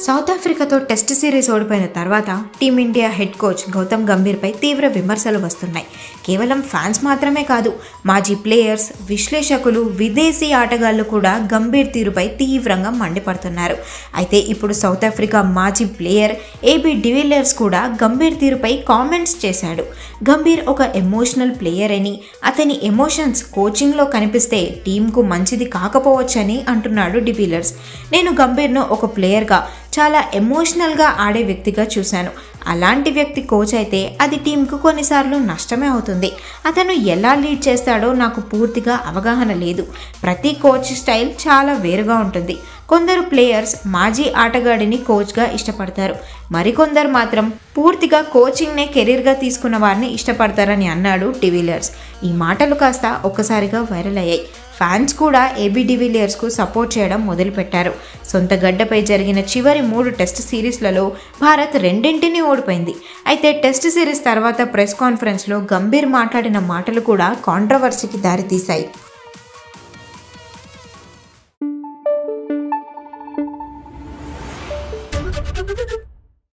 South ఆఫ్రికాతో test series ఓడిపోయిన తర్వాత team India head coach Gautam గంభీర్పై తీవ్ర విమర్శలు వస్తున్నాయి. కేవలం ఫ్యాన్స్ మాత్రమే కాదు, మాజీ ప్లేయర్స్, విశ్లేషకులు, విదేశీ ఆటగాళ్లు కూడా గంభీర్ తీరుపై తీవ్రంగా మండిపడుతున్నారు. అయితే ఇప్పుడు సౌత్ ఆఫ్రికా మాజీ ప్లేయర్ ఏబీ డివిలియర్స్ కూడా గంభీర్ తీరుపై కామెంట్స్ చేశాడు. గంభీర్ ఒక ఎమోషనల్ ప్లేయర్ అని, అతని ఎమోషన్స్ కోచింగ్లో కనిపిస్తే టీంకు మంచిది కాకపోవచ్చని అంటున్నాడు డివిలియర్స్. నేను గంభీర్ను ఒక ప్లేయర్గా చాలా ఎమోషనల్గా ఆడే వ్యక్తిగా చూశాను. అలాంటి వ్యక్తి కోచ్ అయితే అది టీంకు కొన్నిసార్లు నష్టమే అవుతుంది. అతను ఎలా లీడ్ చేస్తాడో నాకు పూర్తిగా అవగాహన లేదు. ప్రతి కోచ్ స్టైల్ చాలా వేరుగా ఉంటుంది. కొందరు ప్లేయర్స్ మాజీ ఆటగాడిని కోచ్గా ఇష్టపడతారు, మరికొందరు మాత్రం పూర్తిగా కోచింగ్నే కెరీర్గా తీసుకున్న వారిని ఇష్టపడతారని అన్నాడు డివిలియర్స్. ఈ మాటలు కాస్త ఒక్కసారిగా వైరల్ అయ్యాయి. ఫ్యాన్స్ కూడా ఏబీ డివిలియర్స్కు సపోర్ట్ చేయడం మొదలుపెట్టారు. సొంత గడ్డపై జరిగిన చివరి 3 టెస్ట్ సిరీస్లలో భారత్ 2ంటిని ఓడిపోయింది. అయితే టెస్ట్ సిరీస్ తర్వాత ప్రెస్ కాన్ఫరెన్స్లో గంభీర్ మాట్లాడిన మాటలు కూడా కాంట్రవర్సీకి దారితీశాయి.